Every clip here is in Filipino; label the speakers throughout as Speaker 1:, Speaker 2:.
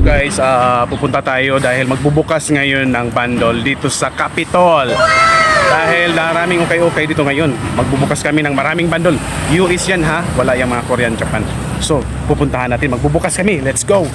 Speaker 1: guys, pupunta tayo dahil magbubukas ngayon ng bundle dito sa Capitol. Dahil maraming okay dito ngayon. Magbubukas kami ng maraming bundle. US yan ha, wala yung mga Korean, Japan. So, pupuntahan natin, magbubukas kami. Let's go!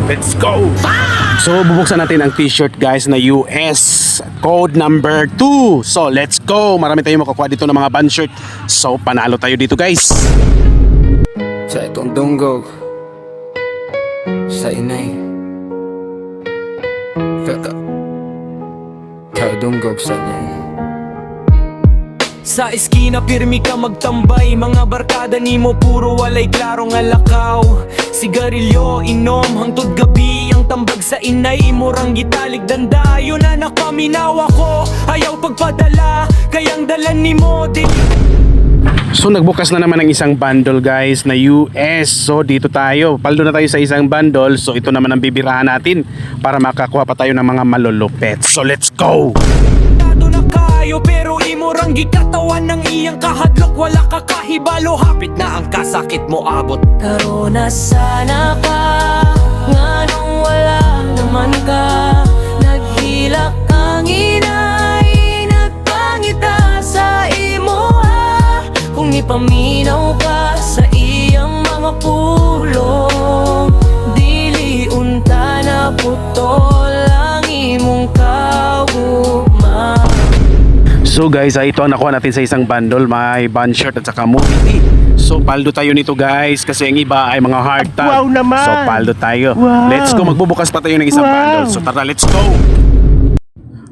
Speaker 1: Let's go! So, bubuksan natin ang t-shirt guys na US code number 2. So, let's go! Marami tayong makukuha dito ng mga band shirt. So, panalo tayo dito guys.
Speaker 2: Sa itong dunggog sa inay dunggog sa inay. Sa eskina pirmi ka magtambay, mga barkada nimo puro walay klarong alakaw. Sigarilyo inom hangtod gabi, ang tambag sa inay murang gitalig dandayo na nakaminaw ako. Ayaw pagpadala kayang dalan nimo din.
Speaker 1: So nagbukas na naman ang isang bundle guys na US. So dito tayo, paldo na tayo sa isang bundle. So ito naman ang bibirahan natin para makakuha pa tayo ng mga malulupet. So let's go!
Speaker 2: Na kayo pero imurang gikatawan ng iyang kahadlok. Wala ka kahibalo, hapit na ang kasakit mo abot. Taro na sana ka, nganong wala naman ka. Naghilak ang inay, nagpangita sa imo ha. Kung ipaminaw ka sa iyang mga pulong, dili unta na putol ang imong kawuma.
Speaker 1: So guys, ito ang nakuha natin sa isang bundle. May band shirt at saka movie. So paldo tayo nito guys kasi ang iba ay mga hard tag.
Speaker 3: Wow naman!
Speaker 1: So paldo tayo.
Speaker 3: Wow!
Speaker 1: Let's go, magbubukas pa tayo ng isang bundle. So tara, let's go!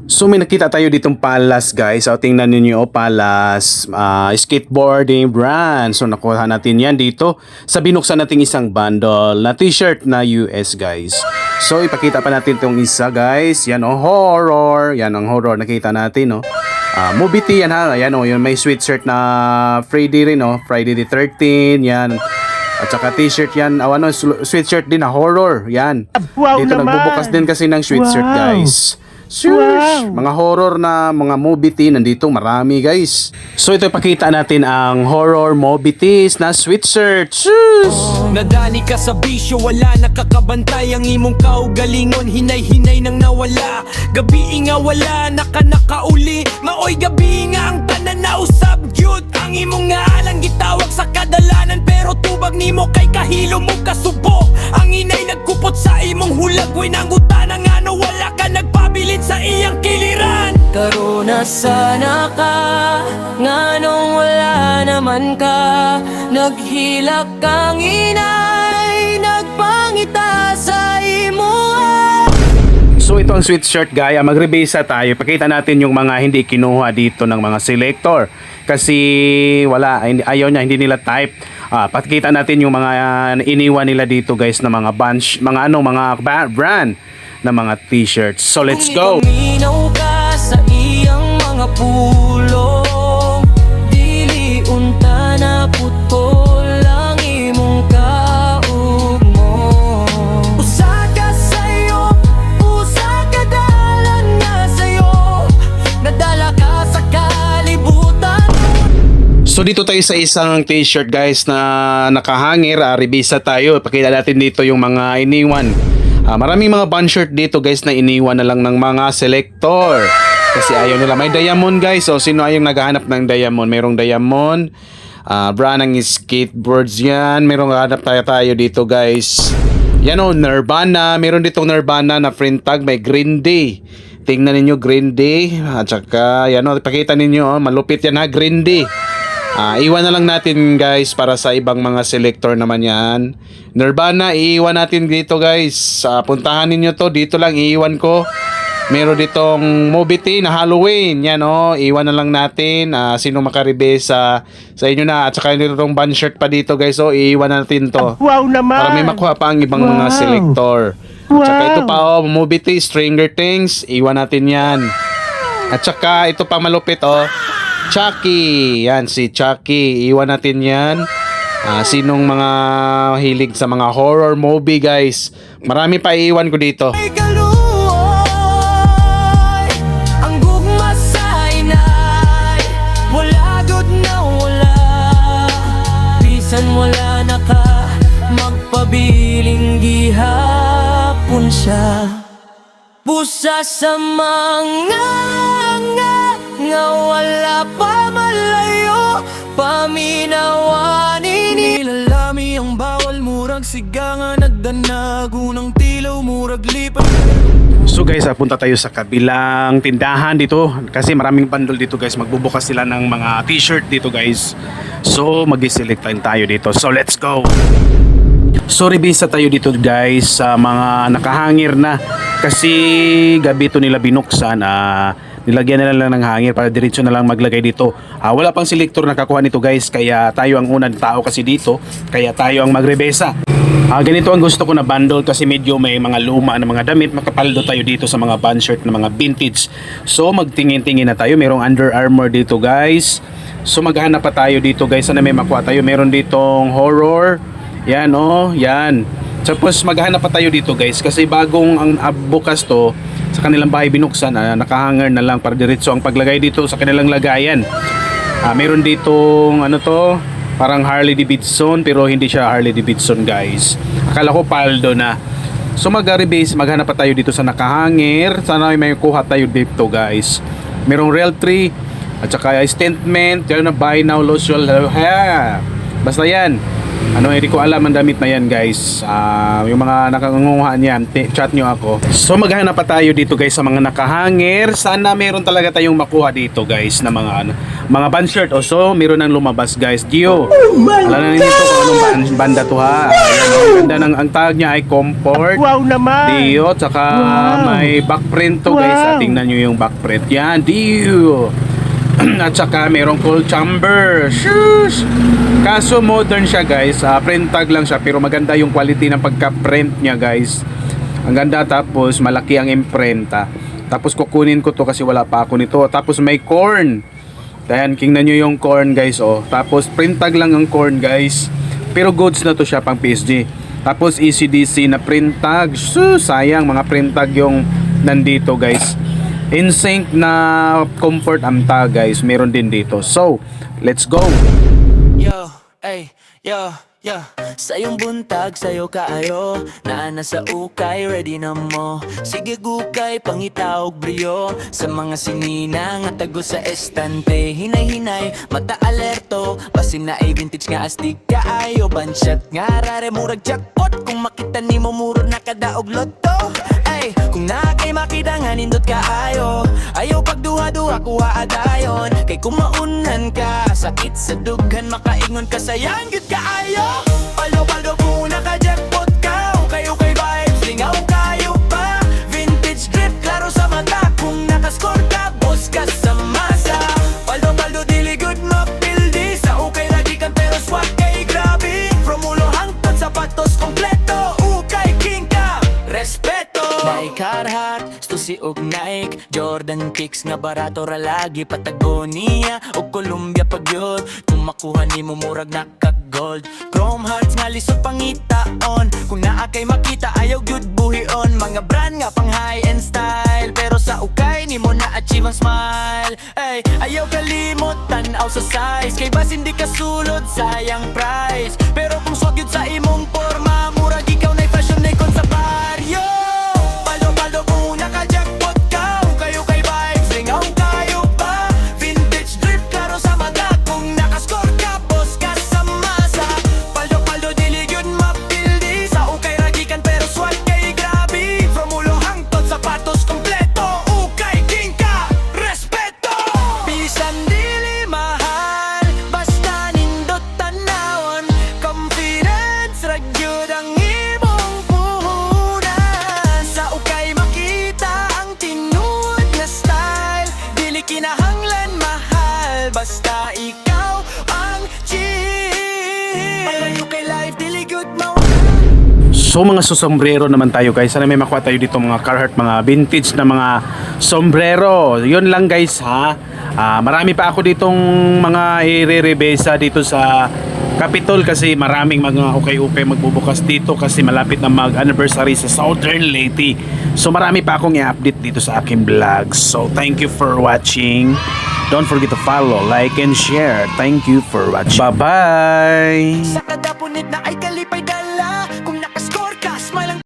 Speaker 1: So may nakita tayo ditong Palas guys. So tingnan niyo, Palas skateboarding brand. So nakuha natin yan dito sa binuksan nating isang bundle na t-shirt na US guys. So ipakita pa natin itong isa guys. Yan horror. Yan ang horror nakita natin movie tee yan ha. Ayan yun may sweatshirt na Friday rin Friday the 13th yan. At saka t-shirt yan, sweatshirt din na horror yan.
Speaker 3: Wow
Speaker 1: Dito
Speaker 3: naman!
Speaker 1: nagbubukas din kasi ng sweatshirt
Speaker 3: Wow!
Speaker 1: guys.
Speaker 3: Wow!
Speaker 1: Mga horror na mga movie tee nandito marami guys. So ito ipakita natin ang horror movie tees na sweatshirt.
Speaker 2: Nadani ka sa bisyo, wala nakakabantay ang imong kaugalingon. Hinay-hinay nang nawala, gabi nga wala nakauli. Maoy gabi nga ang tanan na usab gyud. Ang imong nga alang gitawag sa kadalanan, pero tubag nimo kay kahilo mo kasubo. Ang inay nagkupot sa imong hulag, way nangutana nga no wala ka nagpabilin sa iyang kiliran. Karo na sana ka, nganong wala naman ka. Naghilak kang inay, nagpangita sa imo.
Speaker 1: So ito ang sweatshirt gaya, mag-rebase tayo. Pakita natin yung mga hindi kinuha dito ng mga selector. Kasi wala, ayaw niya, hindi nila type. Pakita natin yung mga iniwan nila dito guys na mga bunch, mga brand na mga t-shirts. So let's go!
Speaker 2: Kung ipaminaw ka sa iyang mga pulong, dili unta na putol ang imong kaugmo. Usa ka sayo, usa ka dalan nga sayo, nadala ka sa kalibutan.
Speaker 1: So dito tayo sa isang t-shirt guys na nakahangir, revisa tayo. Pakita natin dito yung mga iniwan. Maraming mga band shirt dito guys na iniwan na lang ng mga selector. Kasi ayaw nila. May diamond guys. So sino ayong naghahanap ng diamond? Merong diamond. Brand ng skateboards yan. Merong hanap tayo dito guys. Yan Nirvana. Meron ditong Nirvana na print tag. May Green Day. Tingnan ninyo Green Day. At saka yan pakita ninyo malupit yan ha, Green Day. Iwan na lang natin guys para sa ibang mga selector naman yan. Nirvana, iiwan natin dito guys. Puntahan ninyo to, dito lang iiwan ko. Meron ditong movie tee na Halloween. Yan iwan na lang natin. Sino makaribe sa inyo na. At saka ditong band shirt pa dito guys. So iiwan natin to.
Speaker 3: Wow naman!
Speaker 1: Para may makuha pa ang ibang mga selector. At saka ito pa movie tee, Stranger Things. Iwan natin yan. At saka ito pa malupit Chucky. Yan si Chucky. Iwan natin yan. Sinong mga hilig sa mga horror movie guys. Marami pa iiwan ko dito.
Speaker 2: Ang gugma sa inay, wala wala na ka magpabiling gihapon siya. Busa sa mga nga wala pa malayo, paminawanin nilalami ang bawal murag sigangan nagdanag unang tilaw murag lipat.
Speaker 1: So guys, punta tayo sa kabilang tindahan dito kasi maraming bundle dito guys. Magbubukas sila ng mga t-shirt dito guys. So mag-select tayo dito. So let's go. So revisa tayo dito guys sa mga nakahangir na kasi gabi to nila binuksan. Nilagyan na lang ng hangir para diretso na lang maglagay dito. Wala pang selector nakakuha nito guys, kaya tayo ang unang tao kasi dito, kaya tayo ang magrebesa. Ganito ang gusto ko na bundle kasi medyo may mga luma na mga damit. Makapaldo tayo dito sa mga band shirt na mga vintage. So magtingin-tingin na tayo. Merong Under Armour dito guys. So maghanap pa tayo dito guys. Sana may makuha tayo. Meron ditong horror. Yan yan. Tapos maghanap pa tayo dito guys kasi bagong ang bukas to sa kanilang bahay binuksan, nakahanger na lang para diretso ang paglagay dito sa kanilang lagayan. Meron ditong parang Harley Davidson pero hindi siya Harley Davidson guys. Akala ko paldo na. So maghanap pa tayo dito sa nakahanger. Sana may kuha tayo dito guys. Merong Real 3 at saka statement, yan na buy now lotion. Basta yan. Hindi ko alam ang damit na yan guys. Yung mga nakangunguhan yan, chat nyo ako. So maghanap pa tayo dito guys sa mga nakahanger. Sana meron talaga tayong makuha dito guys na mga band shirt. So meron nang lumabas guys. Gio, alam na nito kung anong banda to ha. Ayan, ganda ang tag niya ay Comfort.
Speaker 3: Wow naman.
Speaker 1: Dio, tsaka may backprint to guys. Tingnan nyo yung backprint. Yan, Dio. At saka merong cold chamber. Shush! Kaso modern siya guys. Print tag lang siya pero maganda yung quality ng pagka-print niya guys. Ang ganda, tapos malaki ang imprenta. Tapos kukunin ko to kasi wala pa ako nito. Tapos may corn. Ayan, tingnan nyo yung corn guys. Tapos print tag lang ang corn guys. Pero goods na to siya pang PSG. Tapos ECDC na print tag. Sayang, mga print tag yung nandito guys. InSync na comfort ang tag guys, meron din dito. So, let's go.
Speaker 2: Yo, ay, yo, sayong buntag, sayo kaayo. Nasa ukay, ready na mo. Sige gukay, pangitawag brio. Sa mga sininang at tago sa estante. Hinay-hinay, mata alerto. Basin na ay vintage nga astig kaayo. Bansyat nga rare, murag jackpot. Kung makita ni mo muro nakadaog loto. Ay, kung nakay makita nga nindot kaayo. Ayaw pagduha-duha kuha adayon. Kay kumaunan ka, sakit sa dughan. Makaingon ka sayang yun kaayo. Paldo-paldo muna ka jackpot ka. Okay vibes, lingaw kayo pa. Vintage drip, klaro sa mata. Kung nakascore ka, boss ka sa masa. Paldo-paldo dili good mapildi. Sa okay lagi kan pero swag kay grabe. From ulo hangtod sapatos kompleto. Ukay king ka, respeto. Nike Carhartt, Stussy ug Nike Jordan kicks nga barato ra lagi. Patagonia ug Columbia pagyod. Kung makuha ni mo murag naka-gold. Chrome hearts nga lisod pangitaon. Kung naa kay makita ayaw gyud buhion. Mga brand nga pang high-end style. Pero sa ukay ni mo na-achieve ang smile. Ay, ayaw kalimot tan-aw sa size. Kay bas hindi ka sulod sayang price. Pero kung swag yun sa imong forma, murag ikaw na'y fashion na ikon sa baryo. Paldo-paldo muna ka jackpot ka. Okay vibes, lingaw kayo pa. Vintage drip, klaro sa mata. Kung nakascore ka, boss ka sa masa. Paldo-paldo dili yun mapildi. Sa ukay ragikan pero swag kay grabe. From ulo hangtod sapatos kompleto. Ukay king ka, respeto. Bisan dili mahal, basta nindot tanawon. Confidence ragyod ang imong puhunan. Sa ukay makita ang tinuod na style. Dili kinahanglan mahal, basta ikaw ang chill. Palayo kay life, dili good mo.
Speaker 1: So mga sombrero naman tayo guys. Sana may makuha tayo dito mga Carhartt, mga vintage na mga sombrero. Yun lang guys ha. Marami pa ako ditong mga i-rebesa dito sa Capitol kasi maraming mga ukay-ukay magbubukas dito kasi malapit na mag-anniversary sa Southern Leyte. So marami pa akong i-update dito sa aking vlog. So thank you for watching. Don't forget to follow, like, and share. Thank you for watching. Bye-bye!
Speaker 2: Sa kada punit na ay kalipay